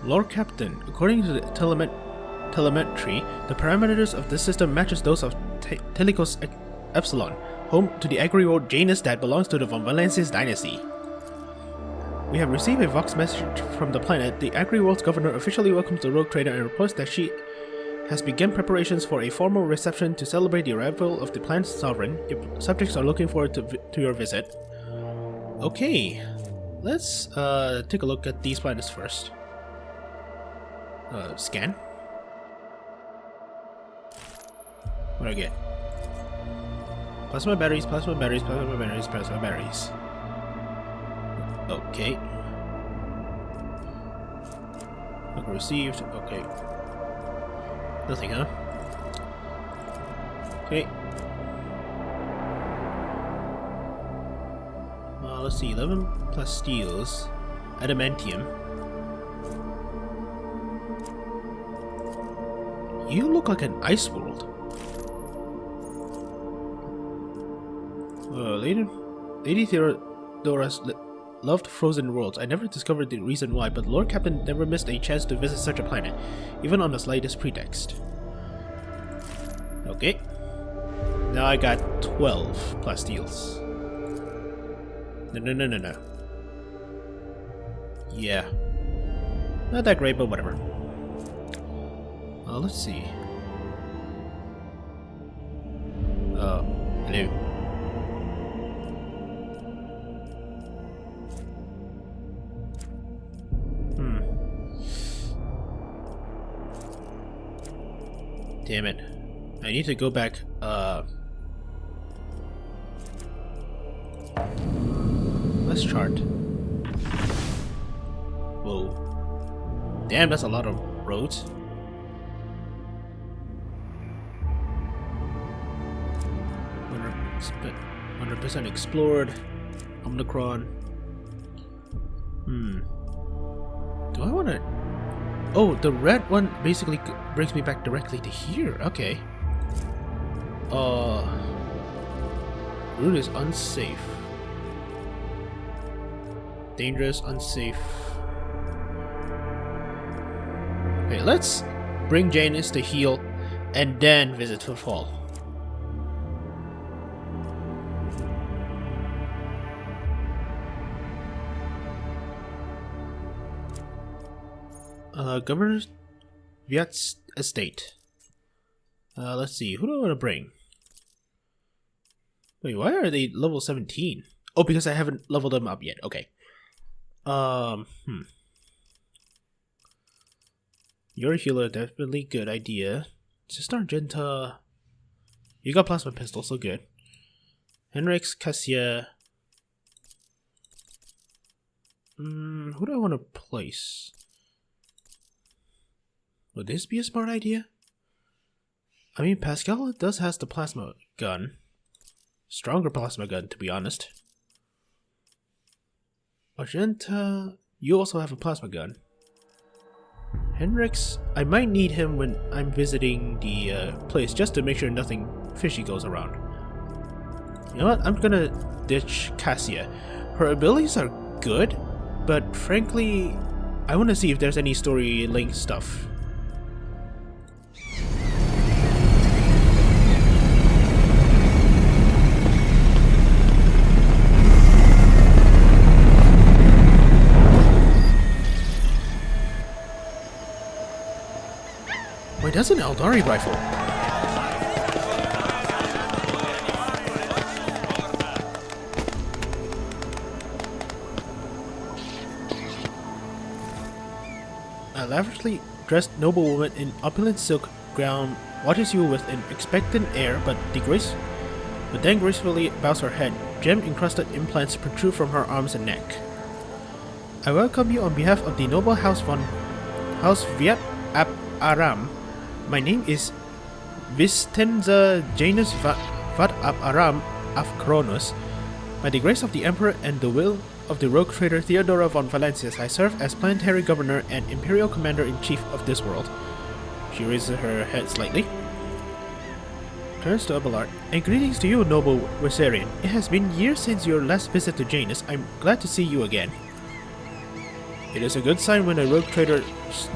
Lord Captain, according to the telemetry, the parameters of this system matches those of Telicos Epsilon, home to the agri-world Janus that belongs to the von Valencius dynasty. We have received a Vox message from the planet. The agri-world's governor officially welcomes the rogue trader and reports that she has begun preparations for a formal reception to celebrate the arrival of the planet's sovereign. Your subjects are looking forward to your visit. Okay, let's take a look at these planets first. Scan. What do I get? Plasma batteries, plasma batteries, plasma batteries, plasma batteries. Okay. Look received. Okay. Nothing, huh? Okay. Let's see. 11 plus steels. Adamantium. You look like an ice world. Lady Theodora's loved frozen worlds. I never discovered the reason why, but Lord Captain never missed a chance to visit such a planet, even on the slightest pretext. Okay. Now I got 12 plastiles. No. Yeah. Not that great, but whatever. Let's see. Hello. Damn it. I need to go back, let's chart. Whoa. Damn, that's a lot of roads. 100% explored. Omicron. Do I want to... Oh, the red one basically brings me back directly to here. Okay. Route is unsafe. Dangerous, unsafe. Okay, let's bring Janus to heal and then visit Footfall. Governor Viat's estate. Let's see, who do I want to bring? Wait, why are they level 17? Oh, because I haven't leveled them up yet. Okay. You're a healer, definitely good idea. Sister Argenta. You got plasma pistol, so good. Henrix, Cassia. Who do I want to place? Would this be a smart idea? I mean, Pascal does has the plasma gun. Stronger plasma gun, to be honest. Argenta, you also have a plasma gun. Henrix, I might need him when I'm visiting the place, just to make sure nothing fishy goes around. You know what? I'm gonna ditch Cassia. Her abilities are good, but frankly, I want to see if there's any story link stuff. Wait, that's an Eldari rifle. A lavishly dressed noblewoman in opulent silk gown watches you with an expectant air, but then gracefully bows her head. Gem-encrusted implants protrude from her arms and neck. I welcome you on behalf of the noble House Viat Ab Aram. My name is Vistenza Janus Vat Ab Aram of Kronos. By the grace of the Emperor and the will of the rogue trader Theodora von Valencius, I serve as planetary governor and imperial commander-in-chief of this world. She raises her head slightly, turns to Abelard, and greetings to you, noble Wessarian. It has been years since your last visit to Janus. I'm glad to see you again. It is a good sign when a rogue trader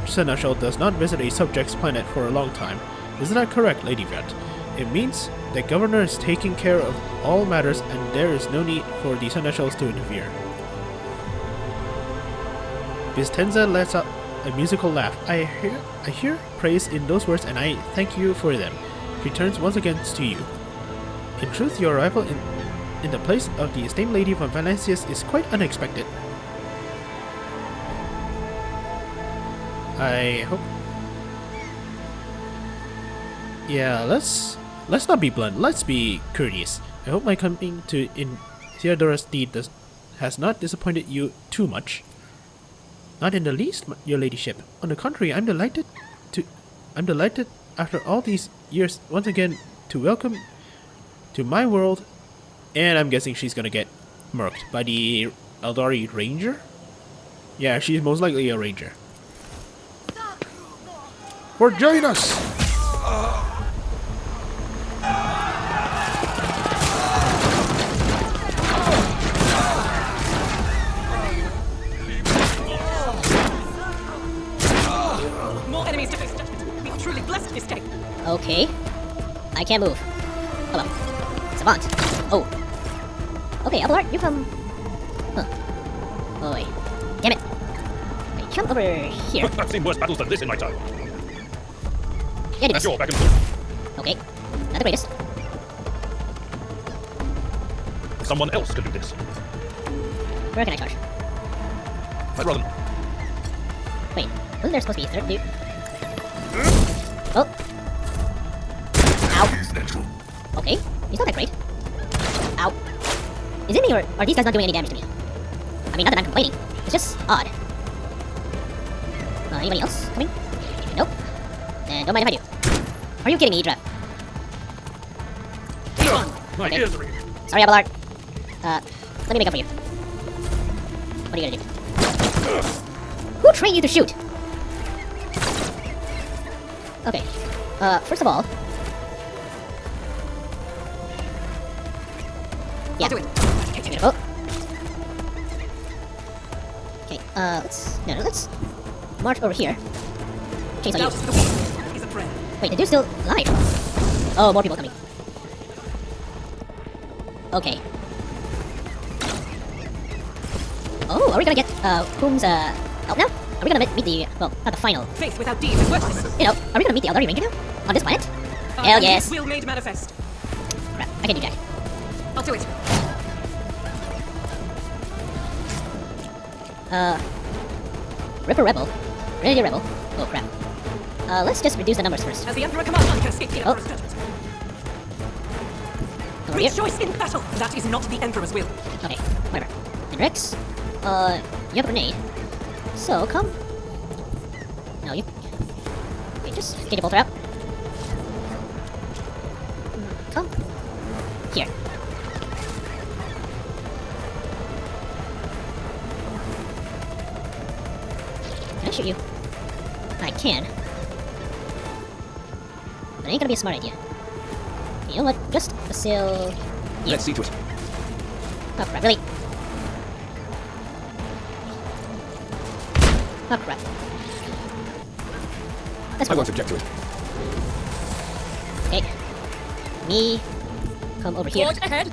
seneschal does not visit a subject's planet for a long time. Isn't that correct, Lady Vent? It means the governor is taking care of all matters and there is no need for the seneschals to interfere. Vistenza lets out a musical laugh. I hear praise in those words and I thank you for them. She turns once again to you. In truth, your arrival in the place of the esteemed Lady von Valancius is quite unexpected. I hope... Yeah, let's not be blunt, let's be courteous. I hope my coming to in Theodora's deed has not disappointed you too much. Not in the least, your ladyship. On the contrary, I'm delighted after all these years once again to welcome to my world. And I'm guessing she's gonna get murked by the Eldari Ranger? Yeah, she's most likely a ranger. For join us! More enemies to face. We truly blessed this day. Okay. I can't move. Hello. Savant. Oh. Okay, Abelard, you come... Huh. Oh, wait. Damn it. Wait, come over here. I've seen worse battles than this in my time. Yeah, do That's this. your back and forth. Okay. Not the greatest. Someone else can do this. Where can I charge? I'd rather not. Wait, wasn't there supposed to be a third dude? Oh. Ow. Okay, he's not that great. Ow. Is it me or are these guys not doing any damage to me? I mean, not that I'm complaining. It's just odd. Anybody else coming? Nope. And don't mind if I do. Are you kidding me, Drev? My Okay. ears are ringing. Sorry, Abelard. Let me make up for you. What are you gonna do? Who trained you to shoot? Okay. First of all... Yeah. I'll do it. Beautiful. Okay, let's march over here. Chainsaw Doubt you. for the weak is a prayer. Wait, the dude's still alive. Oh, more people coming. Okay. Oh, are we gonna get, whom's, help now? Are we gonna meet the, well, not the final, Faith without deeds is worthless. you know, are we gonna meet the Eldari Ranger now? On this planet? Hell yes. Will made manifest. Crap, I can do Jack. I'll do it. Ripper Rebel. Grenadier Rebel. Oh, crap. Let's just reduce the numbers first. As the Emperor commands, none can escape the Oh. Emperor's judgment. Over here. Rejoice in battle. That is not the Emperor's will. Okay, whatever. And Rex, you have a grenade. So, come. No, you. Okay, just get your bolter out. Come. Here. Can I shoot you? I can. But it ain't gonna be a smart idea. You know what? Just assail you. Let's see to it. Oh crap, really? Oh crap. That's I won't object to it. okay. Me, come over here. Forge ahead.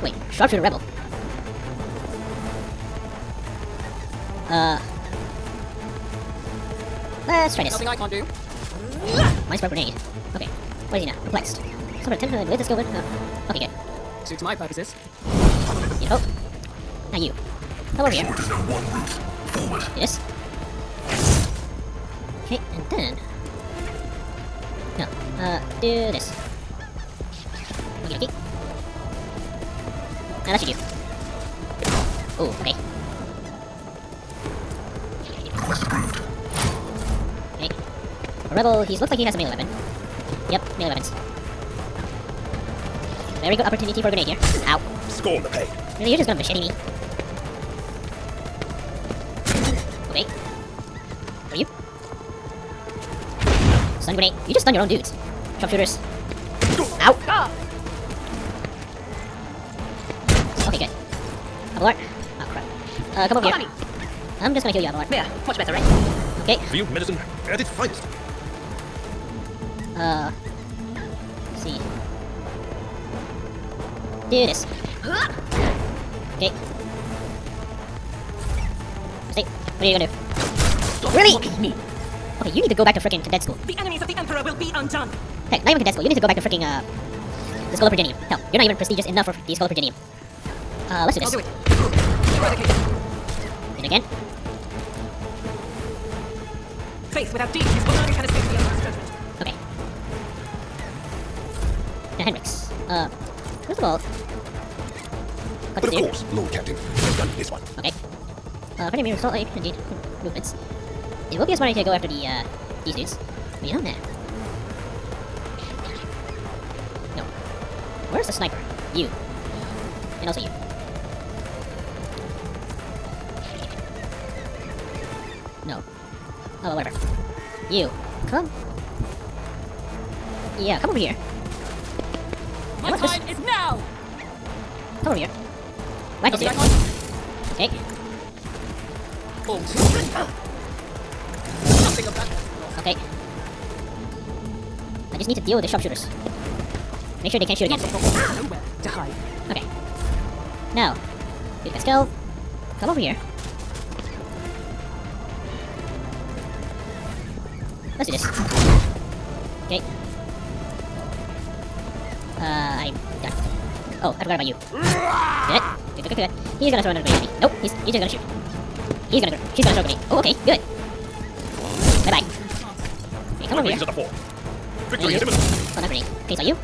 Wait, sharpshooter rebel. Let's try this. Nothing I can't do. Mine's spark grenade. Okay, what is he now? Perplexed. Some attempt to with this go with. Okay, good. Suits my purposes. You hope. Now you. Come over here. Yes. Okay, and then. No, do this. Okie dokie. Now that should do. Oh, okay. Okay. A rebel, he looks like he has a melee weapon. Yep, melee weapons. Very good opportunity for a grenade here. Ow. Scorn the pain. Really, you're just gonna machete me? Okay. Are you? Stun grenade. You just stun your own dudes. Sharpshooters. Ow! Okay, good. Abelard. Oh crap. Come over Follow here. me. I'm just gonna heal you, Abelard. There, much better, right? Okay. Field medicine at its finest. Let's see. Do this. Okay. Stay. What are you gonna do? Stop Really? mocking me. Okay, you need to go back to freaking cadet school. The enemies of the Emperor will be undone. Heck, not even cadet school. You need to go back to freaking the School of Virginium. Hell, you're not even prestigious enough for the School of Virginium. Let's do I'll this. do it. Destroy the cage. And again. Faith without deeds is beyond can escape the Emperor's judgment. Okay. Now, Hendrix. First of all, cut But this of ear. course, Lord Captain, I've done this one. Okay. Pretty mirror assault, indeed. Movements. It will be a smart idea to go after these dudes. Beyond that. No. Where's the sniper? You. And also you. No. Oh, whatever. You. Come. Yeah, come over here. My what's this? time is now. Come over here. Whack this Back here. on. Okay. Nothing of that. Okay. I just need to deal with the sharpshooters. Make sure they can't shoot again. Nowhere to hide. Okay. Now, Dude Pascal, come over here. Let's do this. Okay. I'm done. Oh, I forgot about you. Good. Good. He's gonna throw another grenade at me. Nope, he's just gonna shoot. She's gonna throw a grenade. Oh, okay, good. Bye-bye. Okay, come over here. At the fore. And Victory you. is imminent. Oh, not grenade. Okay, so you.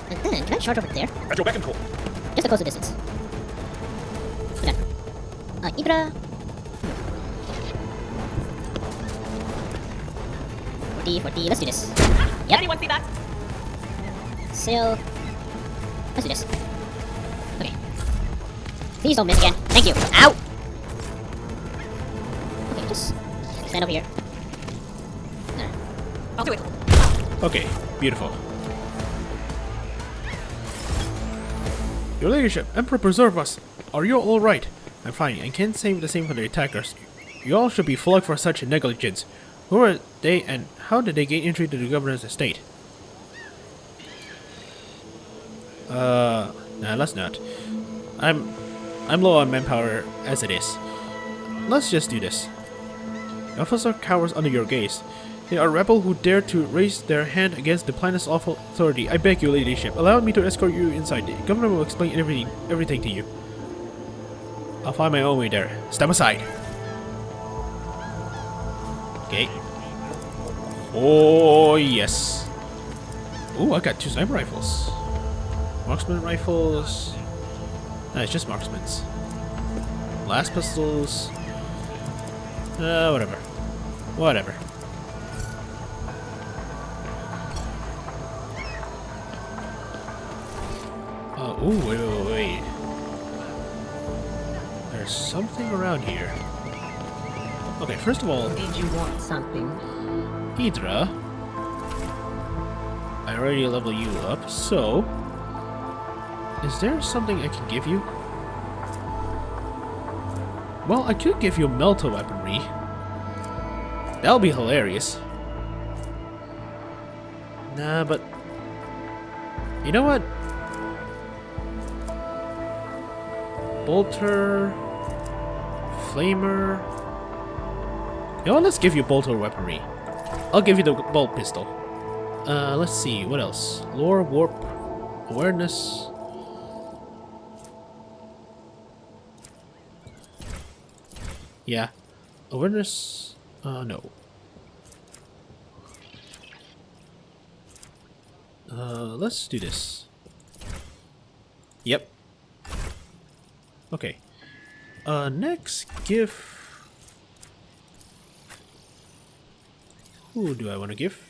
And then, can I charge over there? At your beck and call. Just a closer distance. Okay. Hydra. 40, let's do this. Yep. Anyone see that? Sail. Let's do this. Okay. Please don't miss again. Thank you. Ow! Okay, just stand over here. There. I'll do it. Okay, beautiful. Your Ladyship, Emperor preserve us! Are you all right? I'm fine, and can't say the same for the attackers. You all should be flogged for such negligence. Who are they, and how did they gain entry to the governor's estate? Nah, let's not. I'm low on manpower as it is. Let's just do this. The officer cowers under your gaze. They are rebels who dare to raise their hand against the planet's lawful authority. I beg you, Ladyship, allow me to escort you inside. The governor will explain everything to you. I'll find my own way there. Step aside. Okay. Oh, yes. Ooh, I got 2 sniper rifles. Marksman rifles. Nah, it's just marksman's. Blast pistols. Whatever. Whatever. Ooh, wait. There's something around here. Okay, first of all, Did you want something? Hydra. I already leveled you up, so... Is there something I can give you? Well, I could give you melta weaponry. That'll be hilarious. Nah, but... You know what? Bolter... Flamer... You know what? Let's give you bolter weaponry. I'll give you the bolt pistol. Let's see, what else? Lore, warp, awareness... Yeah. Awareness... no. Let's do this. Yep. Okay. Next gift... Who do I want to give?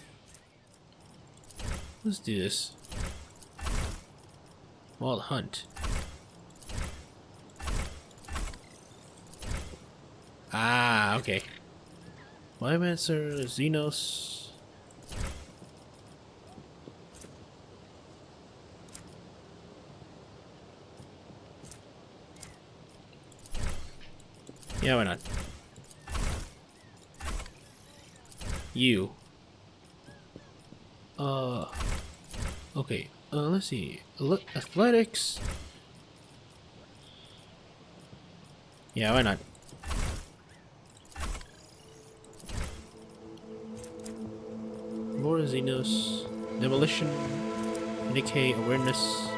Let's do this. Wild Hunt. Ah, okay. Biomancer, Xenos. Yeah, why not? You. Okay. Let's see. Athletics. Yeah, why not? More Xenos. Demolition. Decay. Awareness.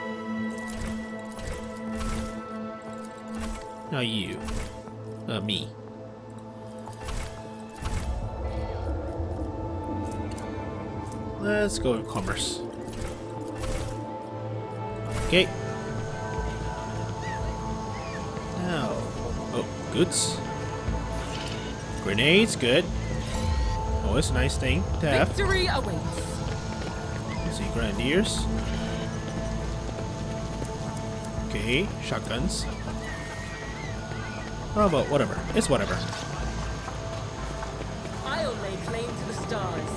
Now you. Me. Let's go with commerce. Okay. Now. Oh, goods. Grenades, good. Oh, it's a nice thing to have. Victory awaits. Let's see, grenadiers. Okay, shotguns. How about whatever? It's whatever. I'll lay claim to the stars.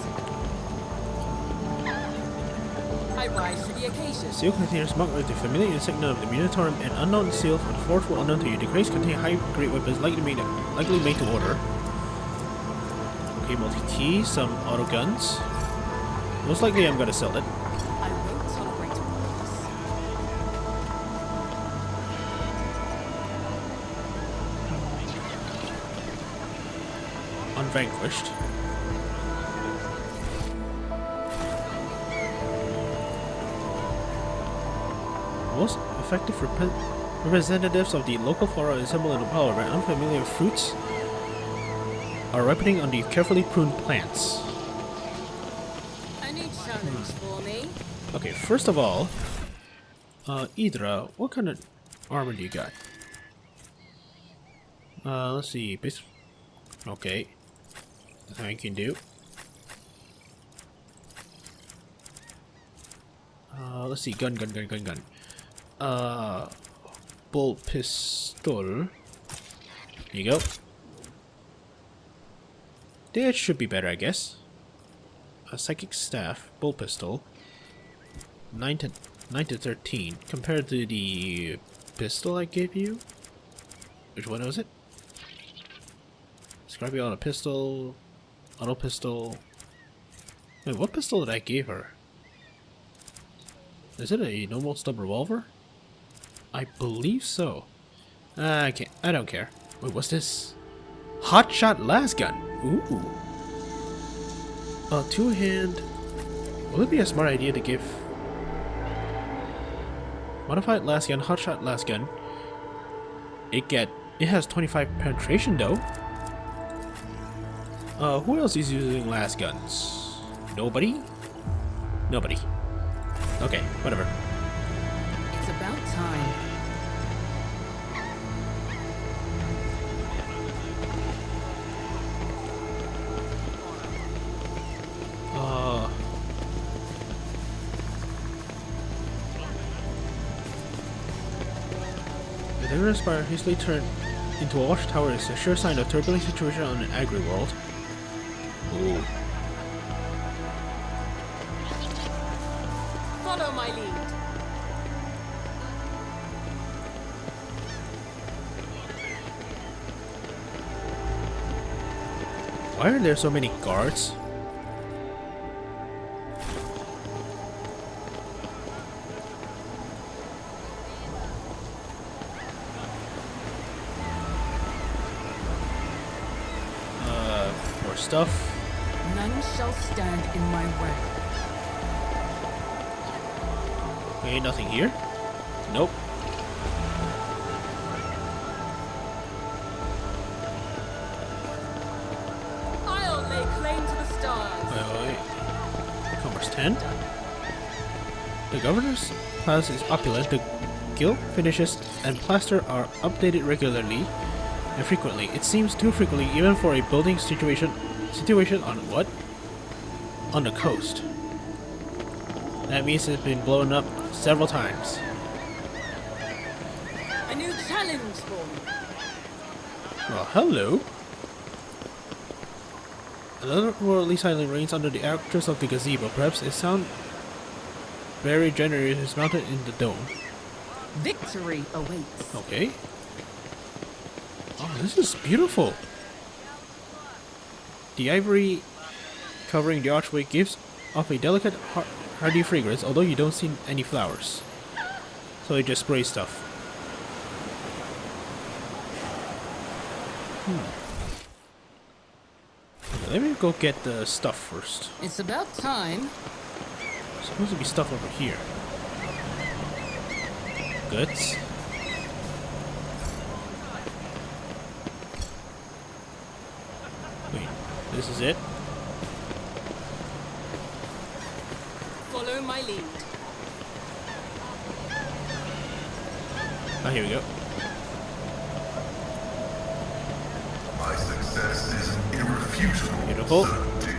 I rise to the occasion. Seal containers marked with the familiar insignia of the Minotaur and unknown seal for the forceful unknown to you. The crates contain high-grade weapons likely made to order. Okay, multi-key, some auto guns. Most likely I'm gonna sell it. I won't tolerate words. Unvanquished. Most effective representatives of the local flora assemble in the power where unfamiliar fruits are ripening on the carefully pruned plants. Any challenge for me? Okay, first of all, Idra, what kind of armor do you got? Let's see. Okay, that's how you can do. Let's see. Gun. Bolt pistol. There you go. That should be better, I guess. A psychic staff, bolt pistol. 9 to 13 compared to the pistol I gave you. Which one was it? Scrappy on a pistol, auto pistol. Wait, what pistol did I give her? Is it a normal stub revolver? I believe so. I don't care. Wait, what's this? Hot shot las gun. Ooh. Two-hand. Will it be a smart idea to give modified las gun, hot shot las gun? It has 25 penetration though. Who else is using las guns? Nobody? Nobody. Okay, whatever. It's about time. The Dagger Spire hastily turned into a watchtower is a sure sign of turbulent situation on an agri-world. Ooh. Follow my lead. Why are there so many guards? More stuff. None shall stand in my way. Okay, nothing here. Nope. I'll lay claim to the stars. Wait. Commerce 10. The governor's palace is opulent. The guild finishes and plaster are updated regularly and frequently. It seems too frequently even for a building situation on what? On the coast. That means it's been blown up several times. A new challenge for me. Well, hello. Another worldly silent reigns under the arches of the gazebo. Perhaps a sound very generator is mounted in the dome. Victory awaits. Okay. Oh, This is beautiful. The ivory covering the archway gives off a delicate, hardy fragrance, although you don't see any flowers. So it just sprays stuff. Okay, let me go get the stuff first. It's about time. Supposed to be stuff over here. Goods. Wait, this is it? Follow my lead. Ah, here we go. My success is an irrefutable Beautiful. certainty.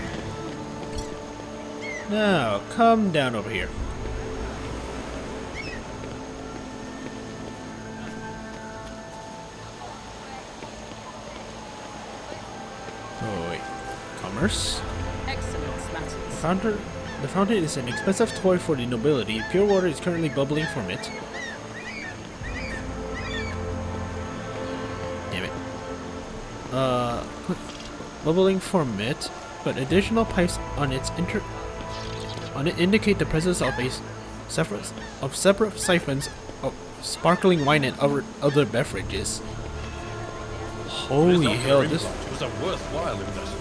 Now, come down over here. Oh, wait. Commerce? Excellent, Mattis. The fountain is an expensive toy for the nobility. Pure water is currently bubbling from it. Damn it. Bubbling from it, but additional pipes on it indicate the presence of separate siphons of sparkling wine and other beverages. Holy hell, this was a worthwhile investment.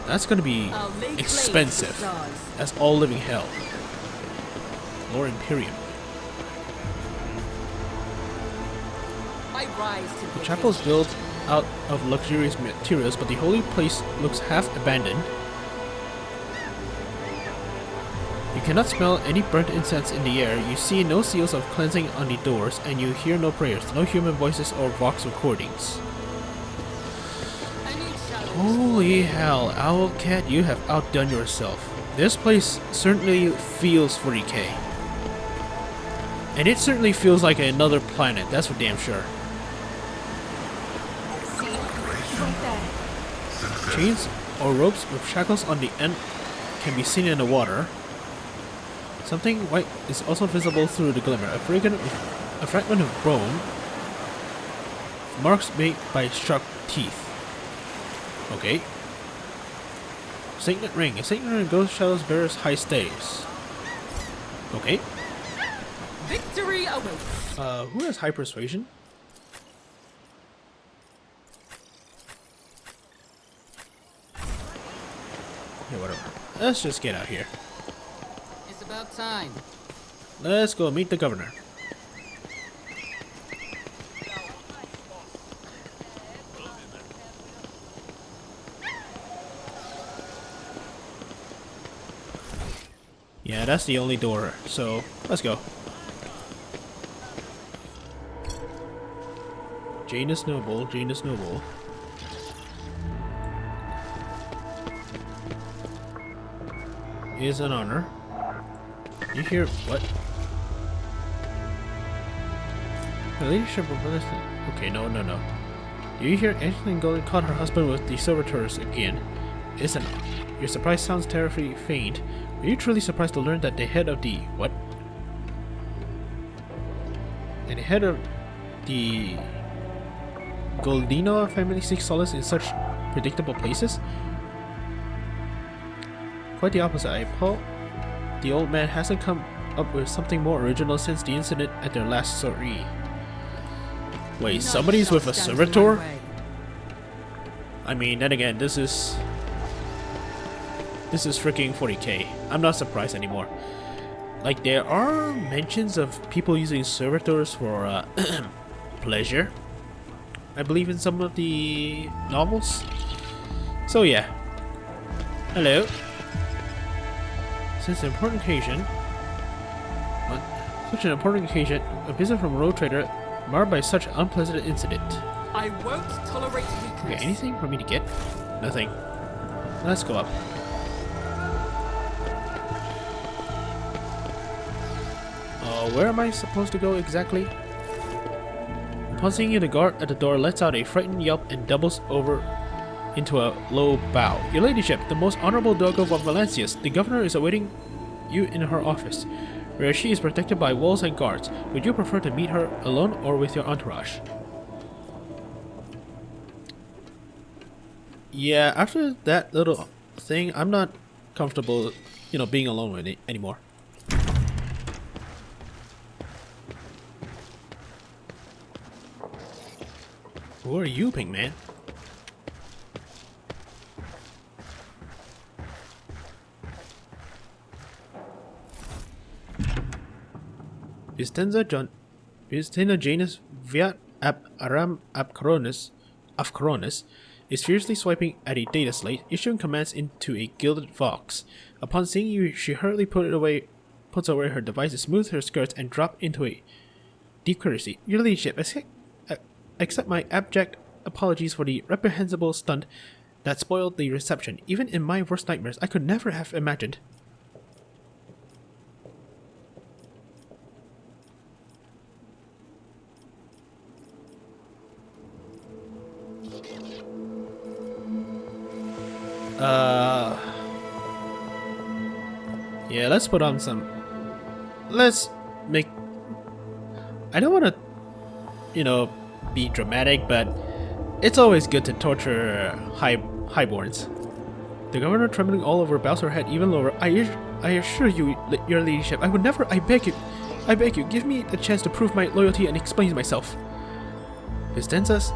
that's gonna be I'll lay claim to expensive. the stars. That's all living hell. Lord Imperium. I rise to The the chapel is occasion. built out of luxurious materials, but the holy place looks half abandoned. You cannot smell any burnt incense in the air, you see no seals of cleansing on the doors, and you hear no prayers, no human voices or vox recordings. I need shadows. Holy hell, Owlcat, you have outdone yourself. This place certainly feels 40k. And it certainly feels like another planet, that's for damn sure. See? Right there. Chains or ropes with shackles on the end can be seen in the water. Something white is also visible through the glimmer. A fragment of bone. Marks made by sharp teeth. Okay. Signet ring. A signet ring ghost shadows bears high staves. Okay. Victory awaits. Who has high persuasion? Yeah, whatever. Let's just get out here. It's about time. Let's go meet the governor. Yeah, that's the only door, so let's go. Janus Noble, Janus Noble. Is an honor. You hear what? The leadership of brothers. Okay, no. Do you hear Angeline Golden caught her husband with the servitors again? Isn't your surprise sounds terribly faint. Are you truly surprised to learn that the head of the what? And the head of the Goldino family seeks solace in such predictable places? Quite the opposite, I Paul. The old man hasn't come up with something more original since the incident at their last soiree. Wait, None somebody's shall with a stand in my servitor? way. I mean, then again, this is freaking 40k. I'm not surprised anymore. Like, there are mentions of people using servitors for pleasure, I believe, in some of the novels. So yeah. Hello. Since an important occasion, such an important occasion, a visit from a road trader marred by such unpleasant incident. I won't tolerate Okay, weakness. anything for me to get? Nothing. Let's go up. Where am I supposed to go exactly? Upon seeing you, the guard at the door lets out a frightened yelp and doubles over into a low bow. Your ladyship, the most honorable Dogo of Valencius, the governor is awaiting you in her office. where she is protected by walls and guards. Would you prefer to meet her alone or with your entourage? Yeah, after that little thing, I'm not comfortable, being alone with it anymore. Who are you, pink man? Vistenza Janus Viat ab Aram ab Coronis is fiercely swiping at a data slate, issuing commands into a gilded vox. Upon seeing you, she hurriedly puts away her device, smooths her skirts, and drops into a deep courtesy. Your ladyship, accept my abject apologies for the reprehensible stunt that spoiled the reception. Even in my worst nightmares, I could never have imagined. Yeah, let's put on some. Let's make. I don't want to, be dramatic, but it's always good to torture highborns. The governor, trembling all over, bows her head even lower. I assure you, your ladyship, I would never. I beg you, give me the chance to prove my loyalty and explain myself. Vistenza's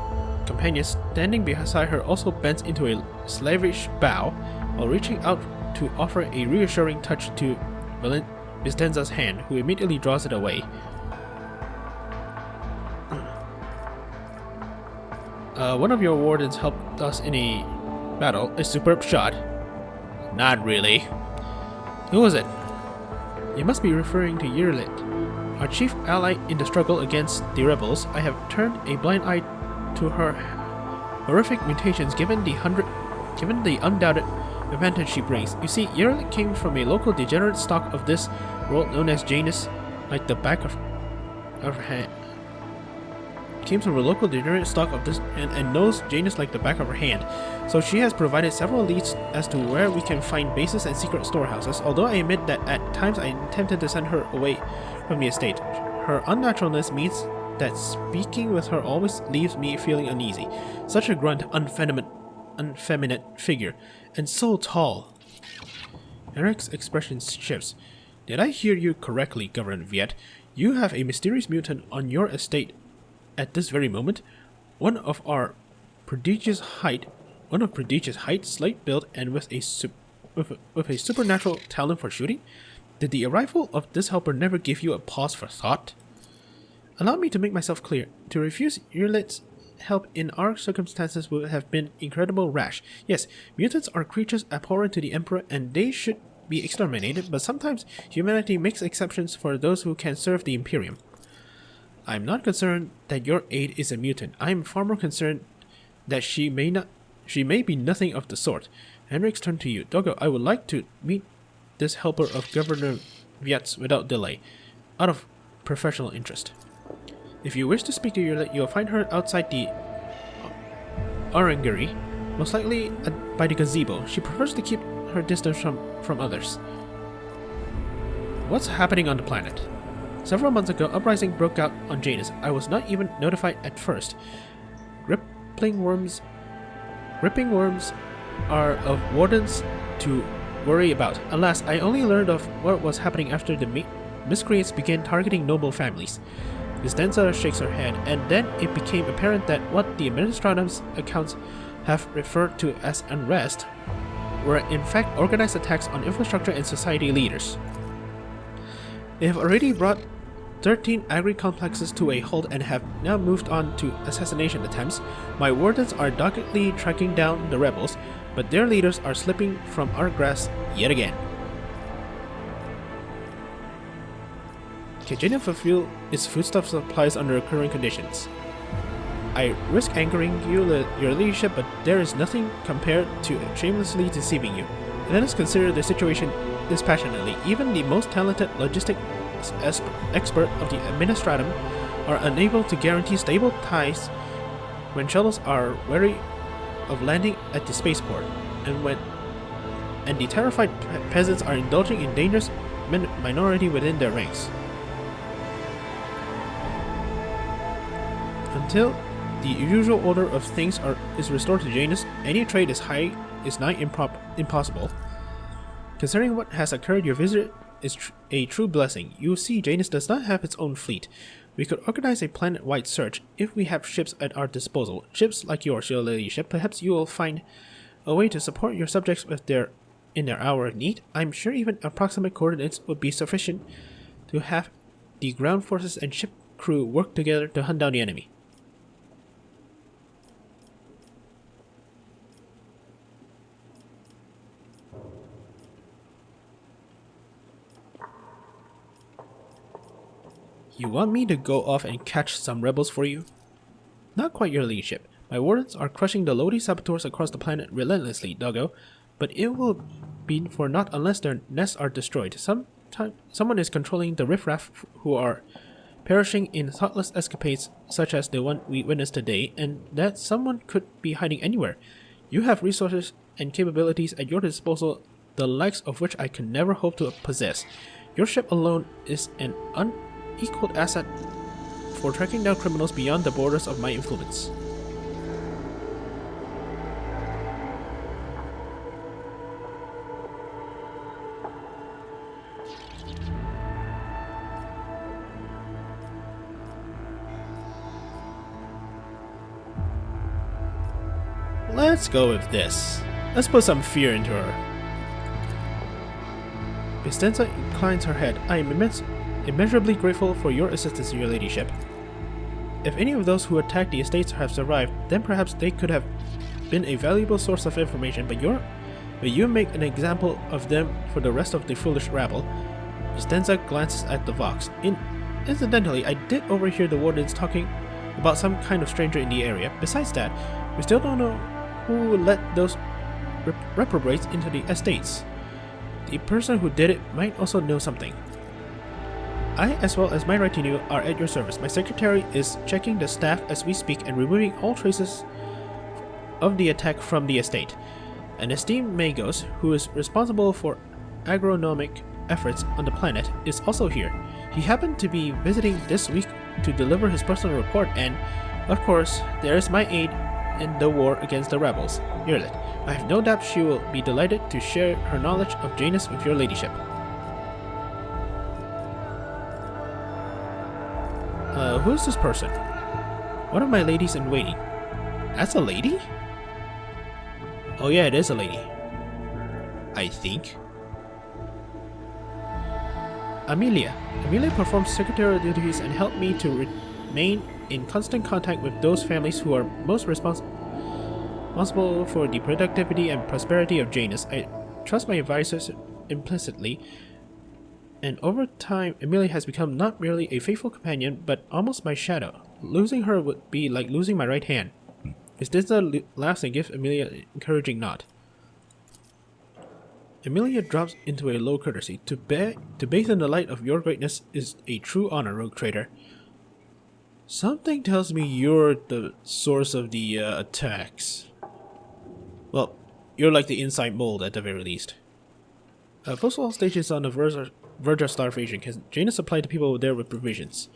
companion, standing beside her, also bends into a slavish bow, while reaching out to offer a reassuring touch to Vistenza's hand, who immediately draws it away. One of your wardens helped us in a battle. A superb shot. Not really. Who was it? You must be referring to Yirlit, our chief ally in the struggle against the rebels. I have turned a blind eye to her horrific mutations given the undoubted advantage she brings. You see, Yirlit came from a local degenerate stock of this world known as Janus, like the back of her hand. Came from a local degenerate stock of this and knows Janus like the back of her hand. So she has provided several leads as to where we can find bases and secret storehouses, although I admit that at times I am tempted to send her away from the estate. Her unnaturalness means that speaking with her always leaves me feeling uneasy. Such a grunt, unfeminine figure, and so tall. Eric's expression shifts. Did I hear you correctly, Governor Viet? You have a mysterious mutant on your estate at this very moment? One of prodigious height, slight build, and with a supernatural talent for shooting? Did the arrival of this helper never give you a pause for thought? Allow me to make myself clear. To refuse Yirlit's help in our circumstances would have been incredible rash. Yes, mutants are creatures abhorrent to the Emperor, and they should be exterminated, but sometimes humanity makes exceptions for those who can serve the Imperium. I'm not concerned that your aide is a mutant. I am far more concerned that she may be nothing of the sort. Henrik's turned to you. Doggo, I would like to meet this helper of Governor Viet's without delay, out of professional interest. If you wish to speak to Yirlit, you'll find her outside the orangery, most likely by the gazebo. She prefers to keep her distance from others. What's happening on the planet? Several months ago, uprising broke out on Janus. I was not even notified at first. Ripping worms are of wardens to worry about. Alas, I only learned of what was happening after the miscreants began targeting noble families. Vistenza shakes her head, and then it became apparent that what the Administratum's accounts have referred to as unrest were in fact organized attacks on infrastructure and society leaders. They have already brought 13 agri-complexes to a halt and have now moved on to assassination attempts. My wardens are doggedly tracking down the rebels, but their leaders are slipping from our grasp yet again. Continue to fulfill its foodstuff supplies under current conditions. I risk angering you, your leadership, but there is nothing compared to shamelessly deceiving you. Let us consider the situation dispassionately. Even the most talented logistics expert of the Administratum are unable to guarantee stable ties when shuttles are wary of landing at the spaceport, and the terrified peasants are indulging in dangerous minority within their ranks. Until the usual order of things is restored to Janus, any trade is nigh impossible. Considering what has occurred, your visit is a true blessing. You see, Janus does not have its own fleet. We could organize a planet-wide search if we have ships at our disposal. Ships like yours, your ladyship. Perhaps you will find a way to support your subjects in their hour of need. I'm sure even approximate coordinates would be sufficient to have the ground forces and ship crew work together to hunt down the enemy. You want me to go off and catch some rebels for you? Not quite, your leadership. My wardens are crushing the Lodi saboteurs across the planet relentlessly, doggo, but it will be for naught unless their nests are destroyed. Someone is controlling the riffraff who are perishing in thoughtless escapades such as the one we witnessed today, and that someone could be hiding anywhere. You have resources and capabilities at your disposal, the likes of which I can never hope to possess. Your ship alone is an unequaled asset for tracking down criminals beyond the borders of my influence. Let's go with this. Let's put some fear into her. Vistenza inclines her head. I am immeasurably grateful for your assistance, your ladyship. If any of those who attacked the estates have survived, then perhaps they could have been a valuable source of information, but you make an example of them for the rest of the foolish rabble. Vistenza glances at the Vox. Incidentally, I did overhear the wardens talking about some kind of stranger in the area. Besides that, we still don't know who let those reprobates into the estates. The person who did it might also know something. I, as well as my retinue, are at your service. My secretary is checking the staff as we speak and removing all traces of the attack from the estate. An esteemed Magos, who is responsible for agronomic efforts on the planet, is also here. He happened to be visiting this week to deliver his personal report, and, of course, there is my aid in the war against the rebels, Irlit. I have no doubt she will be delighted to share her knowledge of Janus with your ladyship. Who is this person? One of my ladies in waiting. That's a lady? Oh yeah, it is a lady. I think. Amelia. Amelia performs secretarial duties and helped me to remain in constant contact with those families who are most responsible for the productivity and prosperity of Janus. I trust my advisors implicitly, and over time, Amelia has become not merely a faithful companion, but almost my shadow. Losing her would be like losing my right hand. Vistenza laughs and gives Amelia an encouraging nod. Amelia drops into a low courtesy. To bathe in the light of your greatness is a true honor, rogue trader. Something tells me you're the source of the attacks. Well, you're like the inside mold at the very least. Postal stations on the verge of starvation. Can Janus supply the people there with provisions?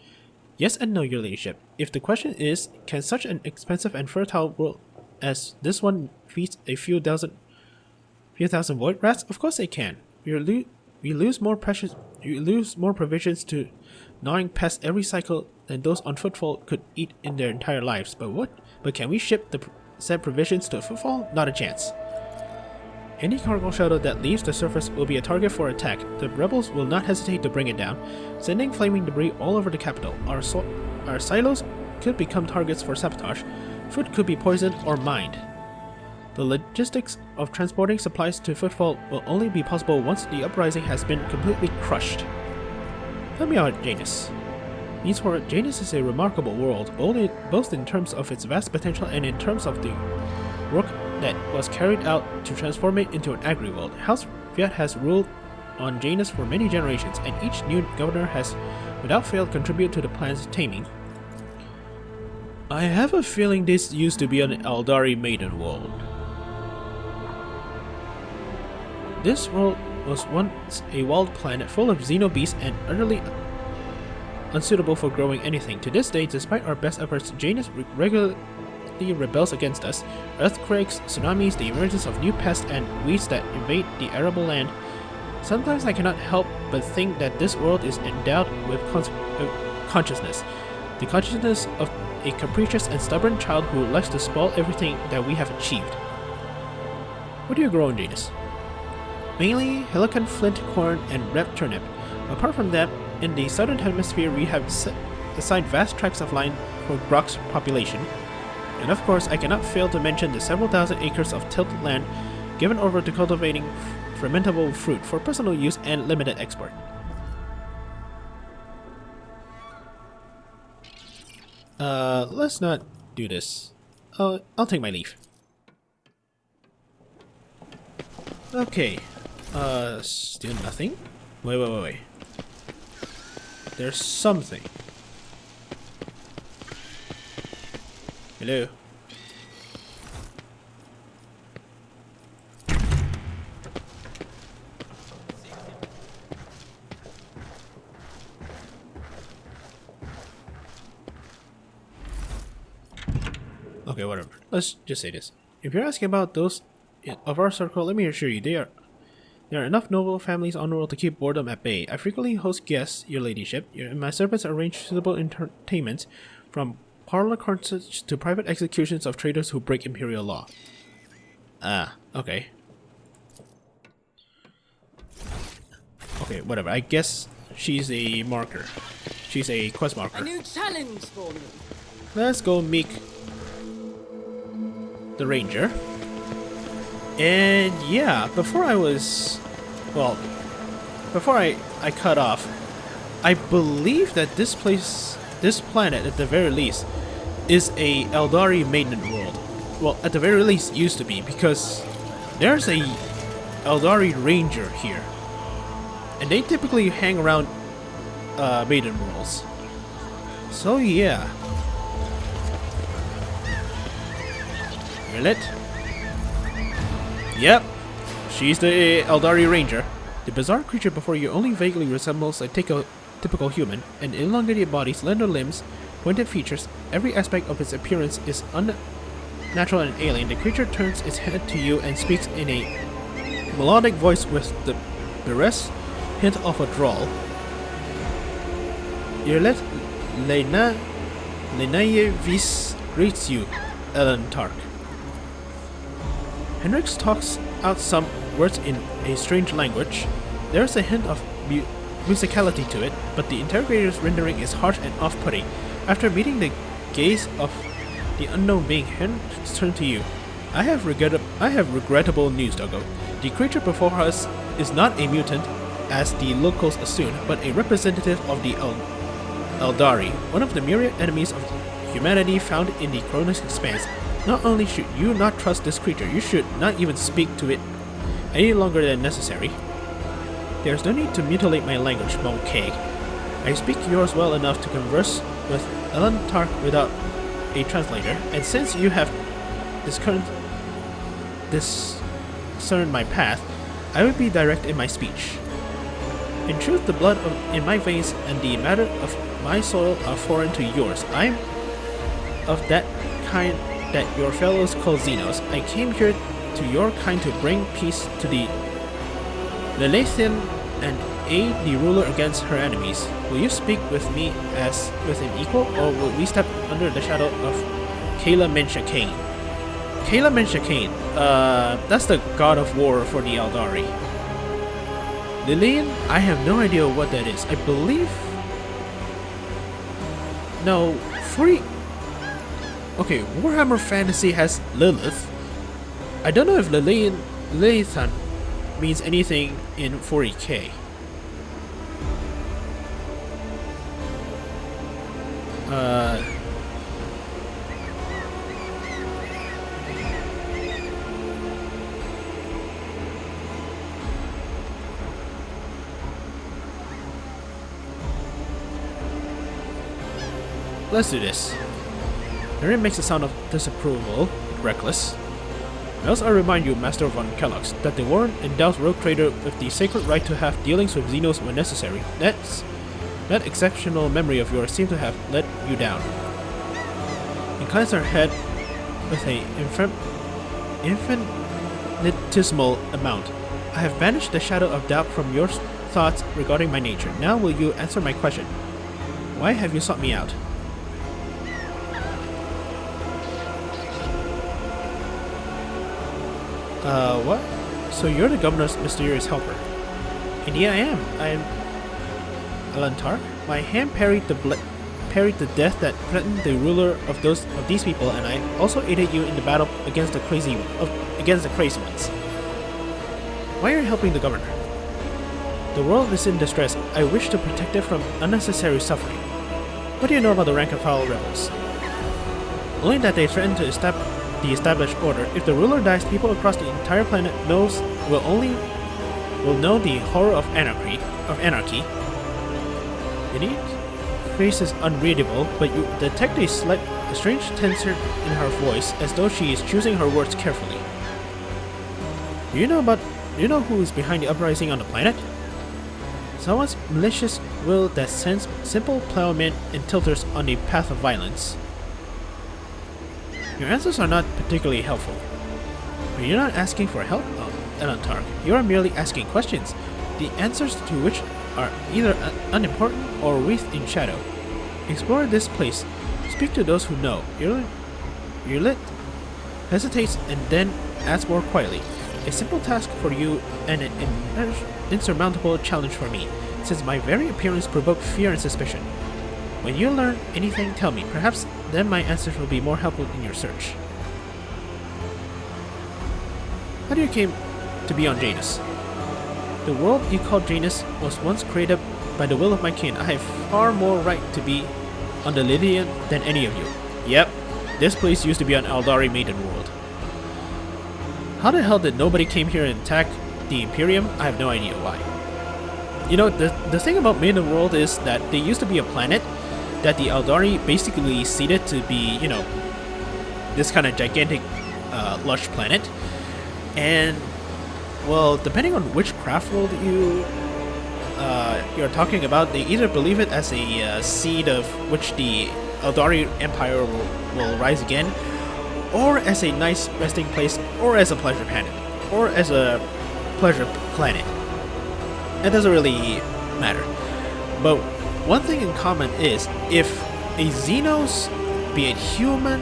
Yes and no, your ladyship. If the question is, can such an expensive and fertile world as this one feed a few thousand void rats? Of course they can. We lose more provisions to gnawing pests every cycle than those on Footfall could eat in their entire lives. But can we ship the said provisions to Footfall? Not a chance. Any cargo shuttle that leaves the surface will be a target for attack. The rebels will not hesitate to bring it down, sending flaming debris all over the capital. Our silos could become targets for sabotage. Food could be poisoned or mined. The logistics of transporting supplies to Footfall will only be possible once the uprising has been completely crushed. Tell me about Janus. Janus is a remarkable world, both in terms of its vast potential and in terms of the work that was carried out to transform it into an agri-world. House Fiat has ruled on Janus for many generations, and each new governor has without fail contributed to the plan's taming. I have a feeling this used to be an Aldari maiden world. This world was once a walled planet full of xenobeasts and utterly unsuitable for growing anything. To this day, despite our best efforts, Janus regularly rebels against us. Earthquakes, tsunamis, the emergence of new pests and weeds that invade the arable land. Sometimes I cannot help but think that this world is endowed with consciousness. The consciousness of a capricious and stubborn child who likes to spoil everything that we have achieved. What do you grow in Janus? Mainly helicon, flint, corn, and red turnip. Apart from that, in the southern hemisphere we have assigned vast tracts of land for Grok's population. And of course, I cannot fail to mention the several thousand acres of tilted land given over to cultivating fermentable fruit for personal use and limited export. Let's not do this. I'll take my leave. Okay. Still nothing? Wait. There's something. Hello? Okay, whatever. Let's just say this. If you're asking about those of our circle, let me assure you, there are enough noble families on the world to keep boredom at bay. I frequently host guests, your ladyship, and my servants arrange suitable entertainments, from parlor concerts to private executions of traitors who break imperial law. Ah, okay. Okay, whatever. I guess she's a marker. She's a quest marker. A new challenge for me. Let's go meet the ranger. And yeah, before I cut off, I believe that this planet at the very least is a Eldari maiden world. Well, at the very least used to be, because there's a Eldari ranger here. And they typically hang around maiden worlds. So yeah. Millet? Yep, she's the Eldari Ranger. The bizarre creature before you only vaguely resembles a typical human, and elongated body, slender limbs, pointed features. Every aspect of its appearance is unnatural and alien. The creature turns its head to you and speaks in a melodic voice with the barest hint of a drawl. Yerlet Lenaye vis greets you, Ellen Tark. Hendrix talks out some words in a strange language. There's a hint of musicality to it, but the interrogator's rendering is harsh and off-putting. After meeting the gaze of the unknown being, Hendrix turned to you. I have regrettable news, Doggo. The creature before us is not a mutant, as the locals assume, but a representative of the Eldari, one of the myriad enemies of humanity found in the Cronus Expanse. Not only should you not trust this creature, you should not even speak to it any longer than necessary. There's no need to mutilate my language, Monk Keg. I speak yours well enough to converse with Ellen Tark without a translator, and since you have discerned my path, I will be direct in my speech. In truth, the blood in my veins and the matter of my soil are foreign to yours. I am of that kind that your fellows call Xenos. I came here to your kind to bring peace to the Lelathian and aid the ruler against her enemies. Will you speak with me as with an equal, or will we step under the shadow of Kayla Mensha Kane? Kayla Mensha Kane, that's the god of war for the Eldari. Lillian? I have no idea what that is. I believe... No, Okay, Warhammer Fantasy has Lilith. I don't know if Lilithan means anything in 40k. Let's do this. Mary makes a sound of disapproval, reckless. Else I remind you, Master von Kellogg's, that the Warren endows Rogue Trader with the sacred right to have dealings with Xenos when necessary. That exceptional memory of yours seems to have let you down. Inclines her head with a infinitesimal amount. I have banished the shadow of doubt from your thoughts regarding my nature. Now will you answer my question? Why have you sought me out? What? So you're the governor's mysterious helper? Indeed I am. I am Alantar. My hand parried the death that threatened the ruler of these people, and I also aided you in the battle against the crazy ones. Why are you helping the governor? The world is in distress. I wish to protect it from unnecessary suffering. What do you know about the rank and file rebels? Only that they threaten to the established order. If the ruler dies, people across the entire planet will know the horror of anarchy. Idiot's face is unreadable, but you detect a strange tension in her voice, as though she is choosing her words carefully. Do you know who is behind the uprising on the planet? Someone's malicious will that sends simple plowmen and tilters on the path of violence. Your answers are not particularly helpful. But you're not asking for help, Elantark. You are merely asking questions, the answers to which are either unimportant or wreathed in shadow. Explore this place. Speak to those who know. Yulit hesitates and then asks more quietly. A simple task for you and an insurmountable challenge for me, since my very appearance provoked fear and suspicion. When you learn anything, tell me. Perhaps then my answers will be more helpful in your search. How do you came to be on Janus? The world you call Janus was once created by the will of my kin. I have far more right to be on the Lydian than any of you. Yep, this place used to be an Aldari maiden world. How the hell did nobody came here and attack the Imperium? I have no idea why. You know, the thing about Maiden World is that they used to be a planet that the Aldari basically seeded to be, you know, this kind of gigantic, lush planet. And, well, depending on which craft world you're talking about, they either believe it as a seed of which the Aldari Empire will rise again, or as a nice resting place, or as a pleasure planet, or as a pleasure planet. It doesn't really matter. But one thing in common is, if a Xenos, be it human,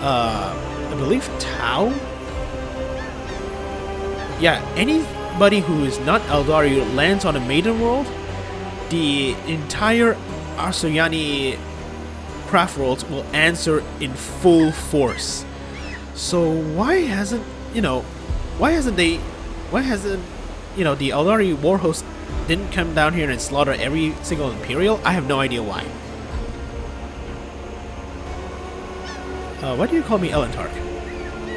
I believe Tau, yeah, anybody who is not Aldari lands on a maiden world, the entire Arsuyani craft worlds will answer in full force. So why hasn't the Aldari warhost didn't come down here and slaughter every single Imperial? I have no idea why. Why do you call me Elantark?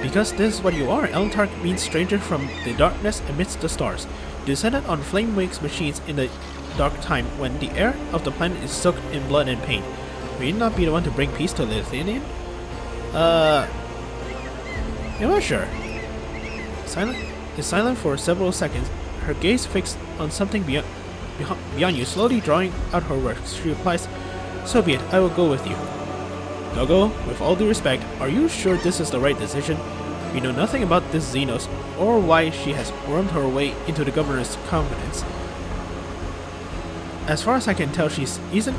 Because this is what you are. Elantark means stranger from the darkness amidst the stars, descended on flame-wings machines in the dark time when the air of the planet is soaked in blood and pain. Will you not be the one to bring peace to the Lithuanian? I'm not sure. Silent for several seconds, her gaze fixed on something beyond you, slowly drawing out her words. She replies, "So be it, I will go with you." Gogo, with all due respect, are you sure this is the right decision? We know nothing about this Xenos, or why she has wormed her way into the governor's confidence. As far as I can tell, she isn't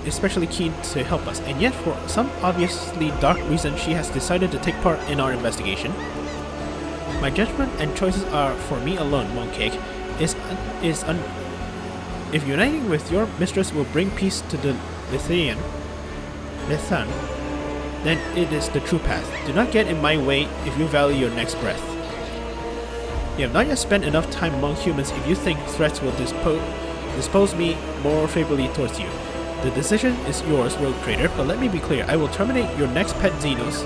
especially keen to help us, and yet for some obviously dark reason she has decided to take part in our investigation. My judgment and choices are for me alone, Mooncake. If uniting with your mistress will bring peace to the Lithan, then it is the true path. Do not get in my way if you value your next breath. You have not yet spent enough time among humans if you think threats will dispose me more favorably towards you. The decision is yours, Rogue Trader, but let me be clear, I will terminate your next pet Xenos,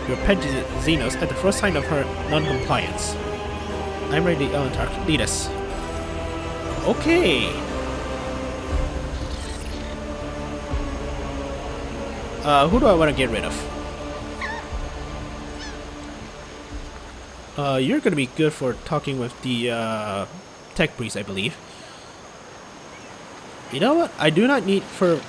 at the first sign of her non-compliance. I'm ready, Elantark. Lead us. Okay. Who do I want to get rid of? You're gonna be good for talking with the tech priest, I believe. You know what? I do not need for.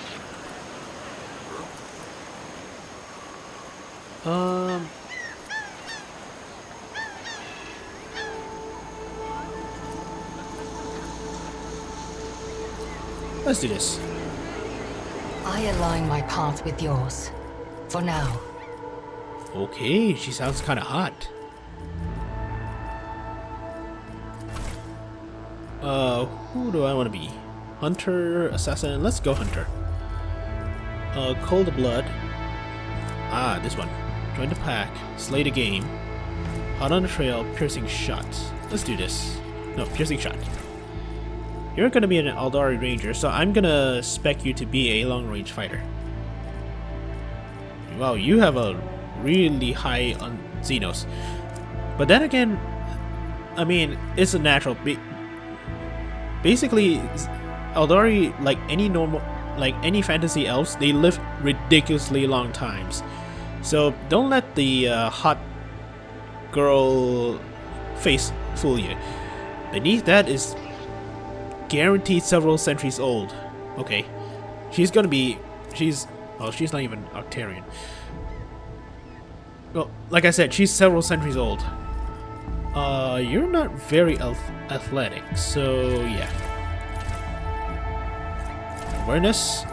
Let's do this. I align my path with yours. For now. Okay, she sounds kind of hot. Who do I want to be? Hunter, assassin. Let's go hunter. Cold blood. Ah, this one. Join the pack. Slay the game. Hot on the trail. Piercing shot. Let's do this. No, piercing shot. You're gonna be an Aldari ranger, so I'm gonna spec you to be a long range fighter. Wow, you have a really high on Xenos. But then again, I mean, it's a natural. Basically, Aldari, like any fantasy elves, they live ridiculously long times. So don't let the hot girl face fool you. Beneath that is guaranteed several centuries old. Okay, she's not even Octarian. Well, like I said, she's several centuries old. You're not very athletic, so yeah. Awareness,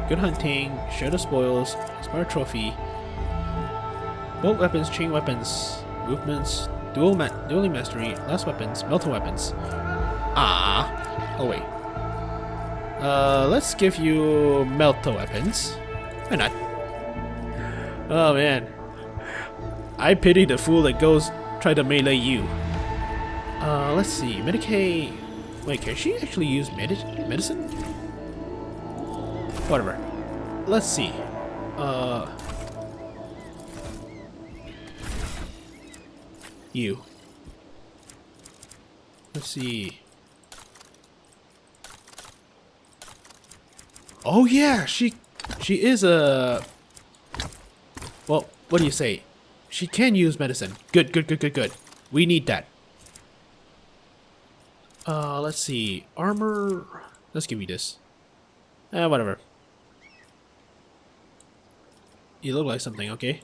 good hunting, share the spoils, inspire trophy, bolt weapons, chain weapons, movements, dueling mastery, last weapons, melta weapons. Oh wait. Let's give you melta weapons. Why not? Oh man. I pity the fool that goes try to melee you. Let's see. Medicaid. Wait, can she actually use medicine? Whatever. Let's see. You. Let's see. Oh yeah, she is a. Well, what do you say? She can use medicine. Good. We need that. Let's see. Armor. Let's give you this. Whatever. You look like something, okay?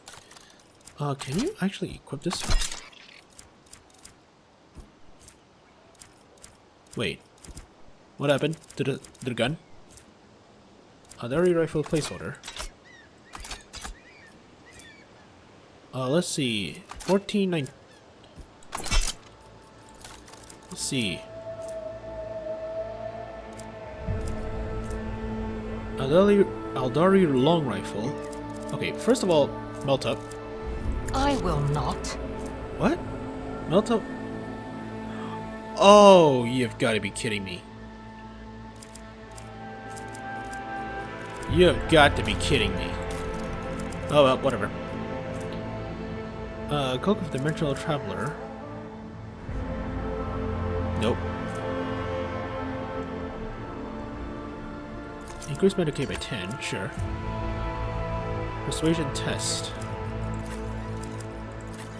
Can you actually equip this? Wait. What happened to the gun? Aldari rifle placeholder. Let's see. 14.9. Let's see. Aldari long rifle. Okay, first of all, melt up. I will not. What? Melt up? Oh, you've got to be kidding me. You've got to be kidding me. Oh well, whatever. Cloak of the Dimensional Traveler. Nope. Increase Medicaid by 10, sure. Persuasion test.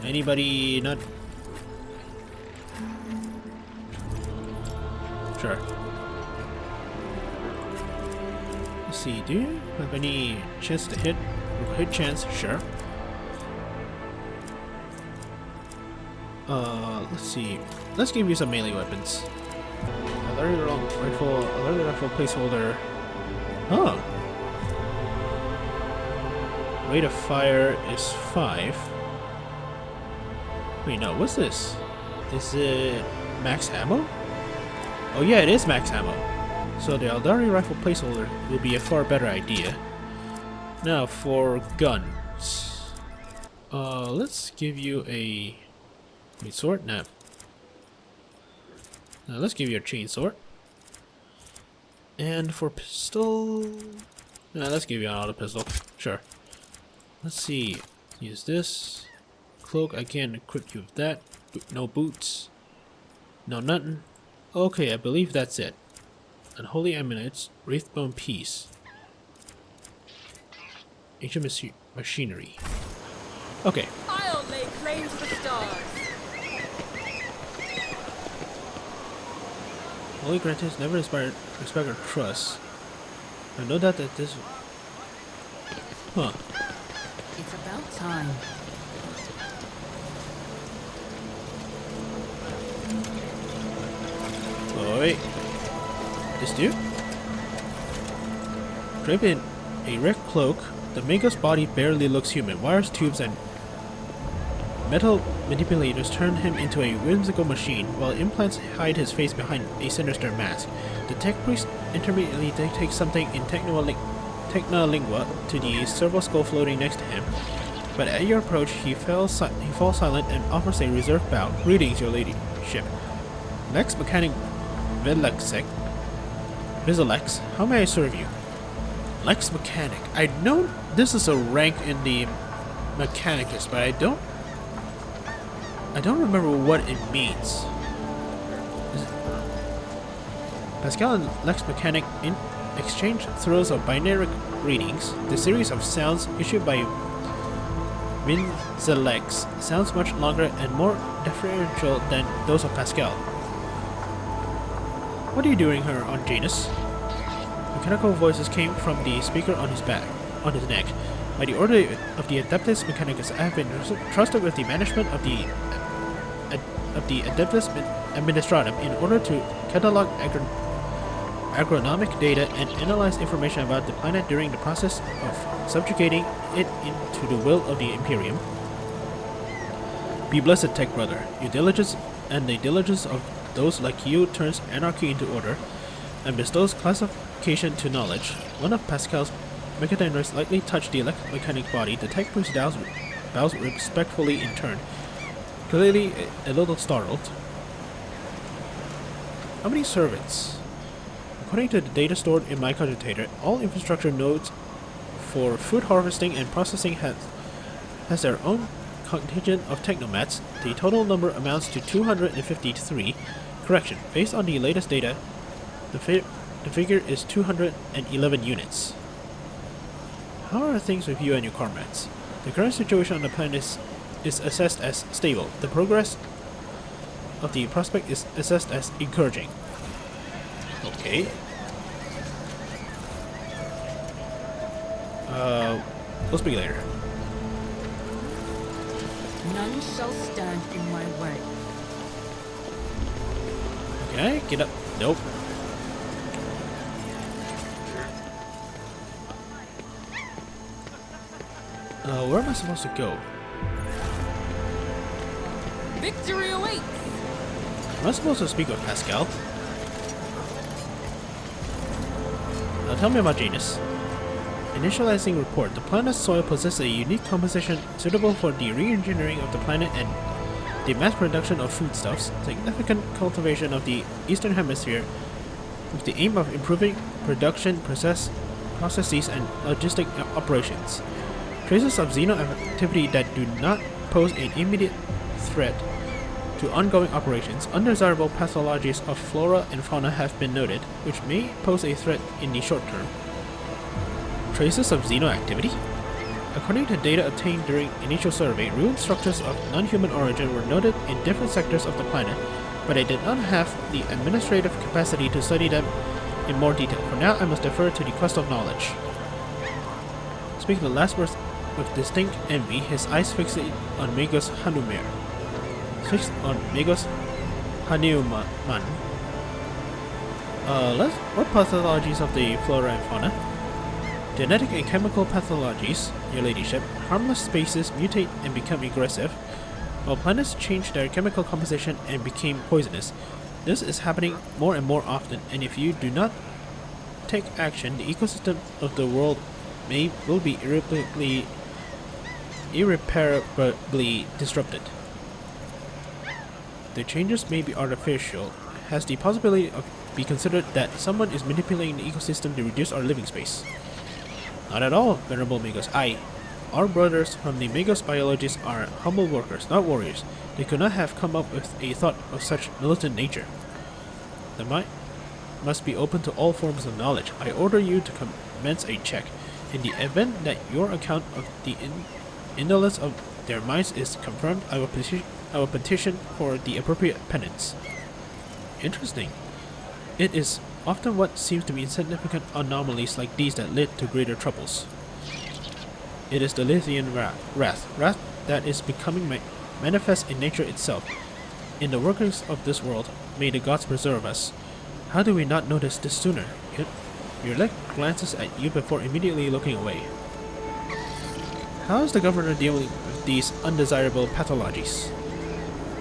Anybody not? Sure. Let's see, do you have any chance to hit? Hit chance, sure. Let's see. Let's give you some melee weapons. Aldari rifle placeholder. Huh. Rate of fire is 5. Wait, no, what's this? Is it max ammo? Oh yeah, it is max ammo. So the Aldari rifle placeholder will be a far better idea. Now for guns. Let's give you a sword? No. Let's give you a chainsword. And for pistol... let's give you an auto pistol. Sure. Let's see. Use this. Cloak, I can't equip you with that. No boots. No nothing. Okay, I believe that's it. Unholy Amulets. Wraithbone Piece. Ancient machinery. Okay. I'll lay claim to the stars. Holy Grantis never inspired respect or trust. I know that this... Huh. It's about time. Oh wait. This dude? Draped in a red cloak, the Mago's body barely looks human. Wires, tubes, and metal manipulators turn him into a whimsical machine, while implants hide his face behind a sinister mask. The tech priest intermittently dictates something in technolingua to the servo skull floating next to him, but at your approach he falls silent and offers a reserved bow. Greetings, your ladyship. Lex Mechanic Vizelex, how may I serve you? Lex Mechanic. I know this is a rank in the Mechanicus, but I don't remember what it means. Pascal and Lex Mechanic exchange throws of binary readings. The series of sounds issued by Vizelex sounds much longer and more deferential than those of Pascal. What are you doing here on Janus? Mechanical voices came from the speaker on his neck. By the order of the Adeptus Mechanicus, I have been trusted with the management of the Adeptus Administratum in order to catalog agronomic data and analyze information about the planet during the process of subjugating it into the will of the Imperium. Be blessed, Tech Brother. Your diligence and the diligence of those like you turns anarchy into order and bestows classification to knowledge. One of Pascal's mechanizers lightly touched the electromechanic body. The tech priest bows respectfully in turn, clearly a little startled. How many servants? According to the data stored in my cogitator, all infrastructure nodes for food harvesting and processing has their own contingent of technomats. The total number amounts to 253. Correction, based on the latest data, the figure is 211 units. How are things with you and your comrades? The current situation on the planet is assessed as stable. The progress of the prospect is assessed as encouraging. Okay. We'll speak later. None shall stand in my way. Okay, get up. Nope. Where am I supposed to go? Victory awaits! Am I supposed to speak with Pascal? Tell me about Janus. Initializing report. The planet's soil possesses a unique composition suitable for the re-engineering of the planet and the mass production of foodstuffs. Significant cultivation of the Eastern Hemisphere with the aim of improving production processes and logistic operations. Traces of xeno activity that do not pose an immediate threat to ongoing operations. Undesirable pathologies of flora and fauna have been noted, which may pose a threat in the short term. Traces of xeno activity? According to data obtained during initial survey, ruined structures of non-human origin were noted in different sectors of the planet, but I did not have the administrative capacity to study them in more detail. For now, I must defer to the quest of knowledge. Speaking the last words with distinct envy, his eyes fixed on Magos Hanumer. Fixed on Magos Hanuman. What pathologies of the flora and fauna? Genetic and chemical pathologies, your ladyship. Harmless species mutate and become aggressive, while planets change their chemical composition and become poisonous. This is happening more and more often, and if you do not take action, the ecosystem of the world will be irreparably disrupted. The changes may be artificial. Has the possibility of be considered that someone is manipulating the ecosystem to reduce our living space? Not at all, Venerable Magos. Our brothers from the Magos biologists are humble workers, not warriors. They could not have come up with a thought of such militant nature. The mind must be open to all forms of knowledge. I order you to commence a check. In the event that your account of the indolence of their minds is confirmed, I will petition for the appropriate penance. Interesting. It is often what seems to be insignificant anomalies like these that lead to greater troubles. It is the Lithian wrath that is becoming manifest in nature itself. In the workings of this world, may the gods preserve us. How do we not notice this sooner? Your leg glances at you before immediately looking away. How is the governor dealing with these undesirable pathologies?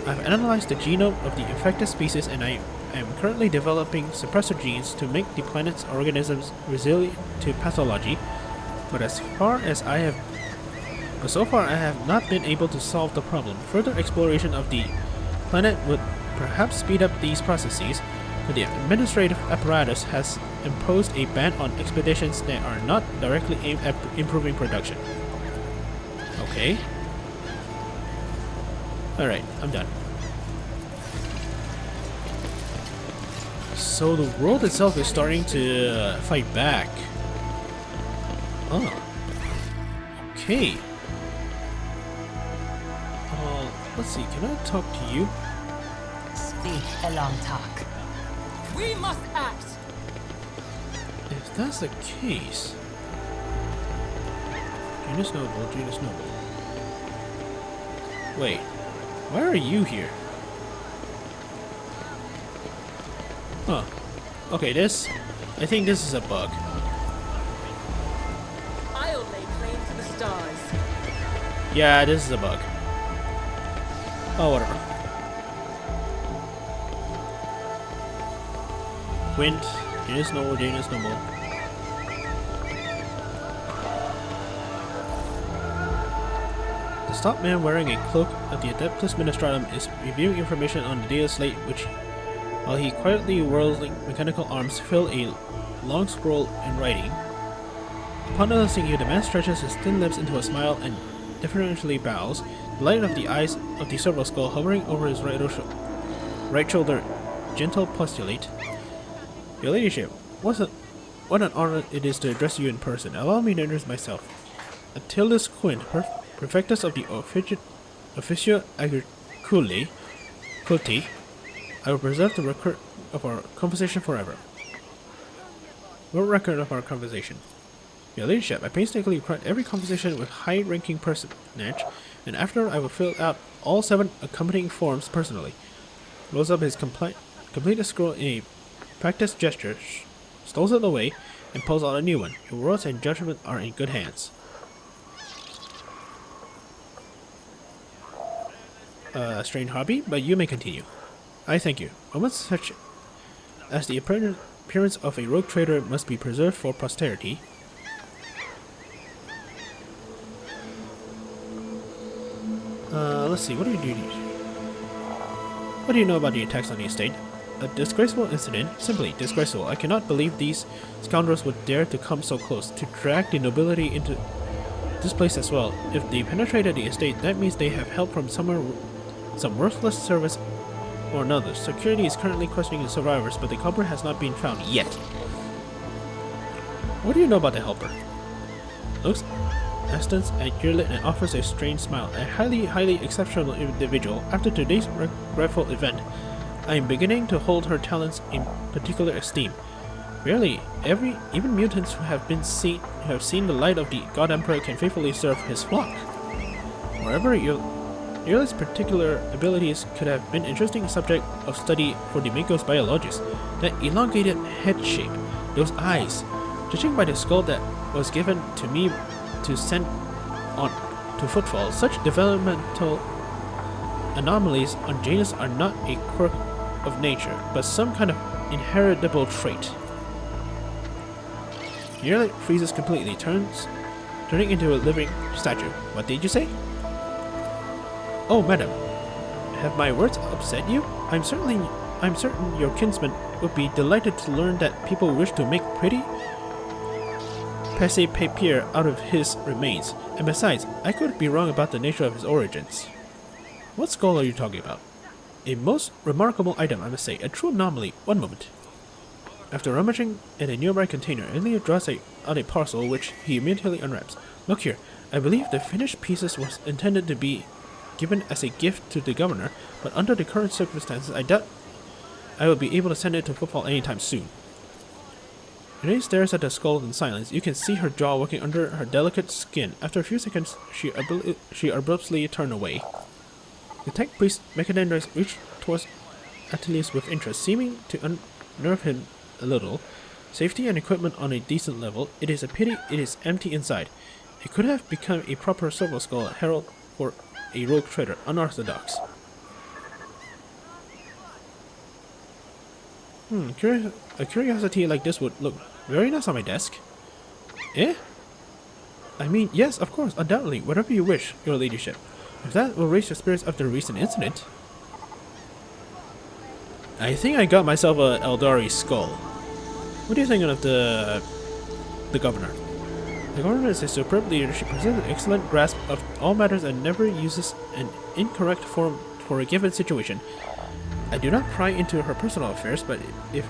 I've analyzed the genome of the infected species and I am currently developing suppressor genes to make the planet's organisms resilient to pathology, but so far I have not been able to solve the problem. Further exploration of the planet would perhaps speed up these processes, but the administrative apparatus has imposed a ban on expeditions that are not directly aimed at improving production. Okay. Alright, I'm done. So the world itself is starting to fight back. Oh. Okay. Let's see, can I talk to you? Speak, Elantak. We must act. If that's the case... Genus Noble. Wait, why are you here? Huh. Okay, I think this is a bug. I'll lay claim to the stars. Yeah, this is a bug. Oh, whatever. Quint, Genus Noble. The stout man wearing a cloak of the Adeptus Ministratum is reviewing information on the data slate which, while he quietly whirling mechanical arms, fill a long scroll in writing. Upon noticing you, the man stretches his thin lips into a smile and deferentially bows, the light of the eyes of the serval skull hovering over his right shoulder gentle postulate. Your ladyship, what an honor it is to address you in person. Allow me to introduce myself. Attildus Quint, Prefectus of the Officio Agriculae, Culti. I will preserve the record of our conversation forever. What record of our conversation? Your ladyship, I painstakingly record every conversation with high-ranking personage, and after I will fill out all 7 accompanying forms personally. Rolls up his completed scroll in a practiced gesture, stows it away, and pulls out a new one. Your words and judgment are in good hands. Strange hobby, but you may continue. I thank you. Moments such as the appearance of a rogue trader must be preserved for posterity. Let's see, what do you do? What do you know about the attacks on the estate? A disgraceful incident? Simply disgraceful. I cannot believe these scoundrels would dare to come so close, to drag the nobility into this place as well. If they penetrated the estate, that means they have help from somewhere, some worthless service or another. Security is currently questioning the survivors, but the culprit has not been found yet. What do you know about the helper? Looks askance at Gurlit and offers a strange smile. A highly exceptional individual. After today's regretful event, I am beginning to hold her talents in particular esteem. Rarely, even mutants who have seen the light of the God Emperor can faithfully serve his flock. Moreover, Gurlit's particular abilities could have been an interesting subject of study for the Mako's biologists. That elongated head shape, those eyes. Judging by the skull that was given to me to send on to footfall, such developmental anomalies on Janus are not a quirk of nature, but some kind of inheritable trait. Gurlit freezes completely, turning into a living statue. What did you say? Oh, madam, have my words upset you? I'm certain your kinsman would be delighted to learn that people wish to make pretty papier out of his remains. And besides, I could be wrong about the nature of his origins. What skull are you talking about? A most remarkable item, I must say. A true anomaly. One moment. After rummaging in a nearby container, Elliot draws out a parcel which he immediately unwraps. Look here. I believe the finished pieces was intended to be given as a gift to the governor, but under the current circumstances, I I will be able to send it to football anytime soon. Renee stares at the skull in silence. You can see her jaw working under her delicate skin. After a few seconds, she abruptly turned away. The tech priest Mechaninder reached towards Atelius with interest, seeming to unnerve him a little. Safety and equipment on a decent level. It is a pity it is empty inside. It could have become a proper silver skull herald for a rogue trader, unorthodox. A curiosity like this would look very nice on my desk. Eh? I mean, yes, of course, undoubtedly, whatever you wish, your ladyship. If that will raise your spirits after the recent incident. I think I got myself a Eldari skull. What do you think of the governor? The governor is a superb leader. She possesses an excellent grasp of all matters and never uses an incorrect form for a given situation. I do not pry into her personal affairs, but if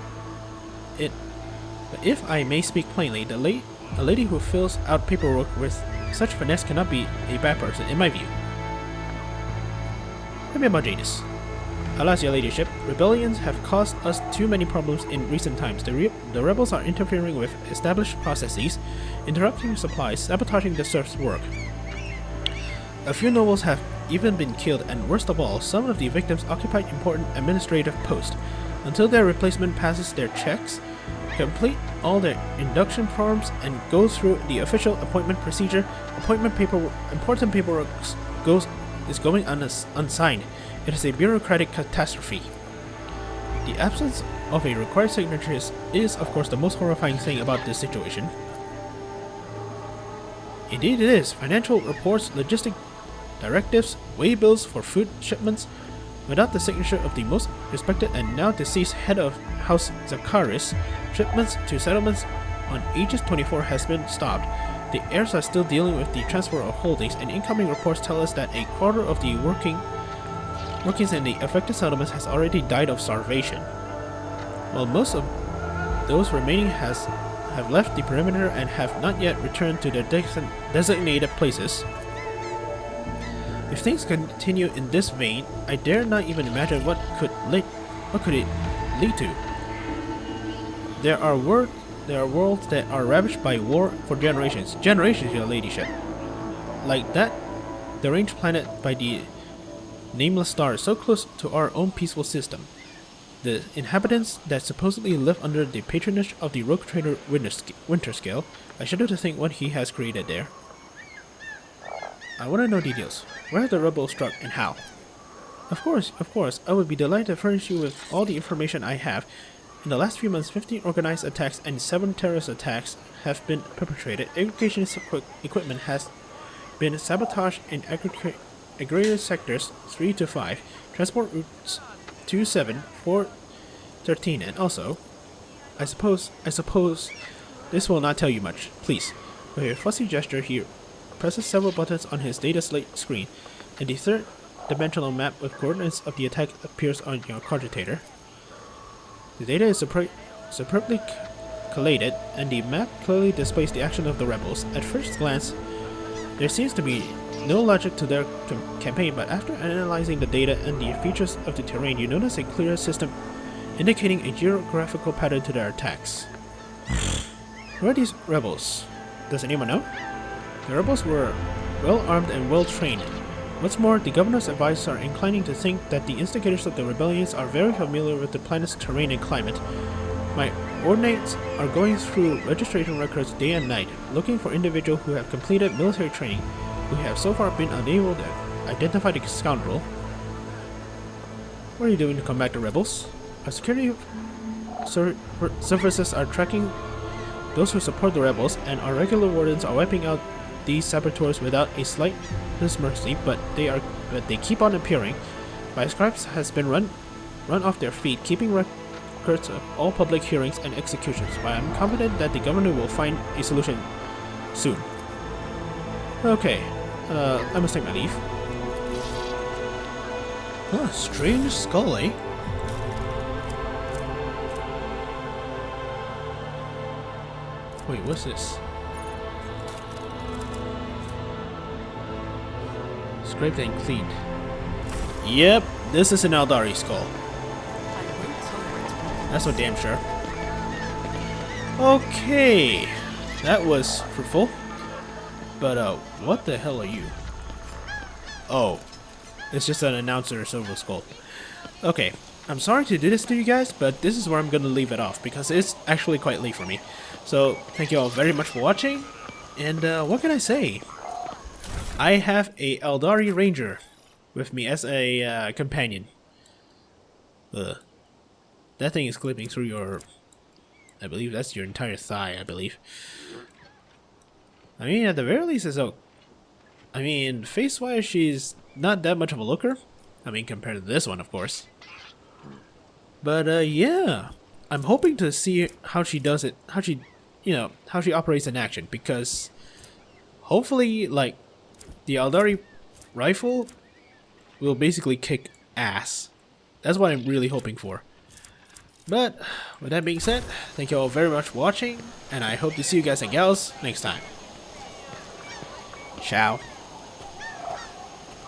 I may speak plainly, a lady who fills out paperwork with such finesse cannot be a bad person, in my view. Remember, Janus. Alas, your ladyship, rebellions have caused us too many problems in recent times. The rebels are interfering with established processes, interrupting supplies, sabotaging the serfs' work. A few nobles have even been killed, and worst of all, some of the victims occupied important administrative posts. Until their replacement passes their checks, complete all their induction forms, and go through the official appointment procedure, important paperwork is going unsigned. It is a bureaucratic catastrophe. The absence of a required signature is, of course, the most horrifying thing about this situation. Indeed it is. Financial reports, logistic directives, way bills for food shipments. Without the signature of the most respected and now deceased head of House Zacharis, shipments to settlements on Aegis 24 has been stopped. The heirs are still dealing with the transfer of holdings, and incoming reports tell us that a quarter of the workings in the affected settlements has already died of starvation, while most of those remaining have left the perimeter and have not yet returned to their designated places. If things continue in this vein, I dare not even imagine what could it lead to. There are worlds that are ravaged by war for generations, your ladyship. Like that deranged planet by the nameless star, so close to our own peaceful system. The inhabitants that supposedly live under the patronage of the rogue trader Winterscale, I shudder to think what he has created there. I want to know details. Where have the rebels struck and how? Of course, I would be delighted to furnish you with all the information I have. In the last few months, 15 organized attacks and 7 terrorist attacks have been perpetrated. Education equipment has been sabotaged in agrarian sectors 3 to 5, transport routes 2, 7, 4, 13, and also, I suppose this will not tell you much. Please, with a fussy gesture, he presses several buttons on his data slate screen, and the third-dimensional map with coordinates of the attack appears on your cogitator. The data is superbly collated, and the map clearly displays the action of the rebels. At first glance, there seems to be no logic to their campaign, but after analyzing the data and the features of the terrain, you notice a clear system indicating a geographical pattern to their attacks. Who are these rebels? Does anyone know? The rebels were well-armed and well-trained. What's more, the governor's advisors are inclining to think that the instigators of the rebellions are very familiar with the planet's terrain and climate. My ordinates are going through registration records day and night, looking for individuals who have completed military training. We have so far been unable to identify the scoundrel. What are you doing to combat the rebels? Our security services are tracking those who support the rebels, and our regular wardens are wiping out these saboteurs without a slightest mercy, but they keep on appearing. My scribes has been run off their feet, keeping records of all public hearings and executions, but I'm confident that the governor will find a solution soon. Okay, I must take my leave. Huh, strange skull, eh? Wait, what's this? Scraped and cleaned. Yep, this is an Eldari skull. I won't tolerate That's for damn sure. Okay, that was fruitful. But what the hell are you? Oh, it's just an announcer silver skull. Okay, I'm sorry to do this to you guys, but this is where I'm gonna leave it off because it's actually quite late for me. So thank you all very much for watching, and what can I say? I have a Eldari Ranger with me as a companion. That thing is clipping through your... I believe that's your entire thigh, I believe. I mean, at the very least, it's a... I mean, face-wise, she's not that much of a looker. I mean, compared to this one, of course. But, yeah. I'm hoping to see how she does it, how she, you know, how she operates in action. Because, hopefully, like, the Eldari rifle will basically kick ass. That's what I'm really hoping for. But, with that being said, thank you all very much for watching, and I hope to see you guys and gals next time. Ciao.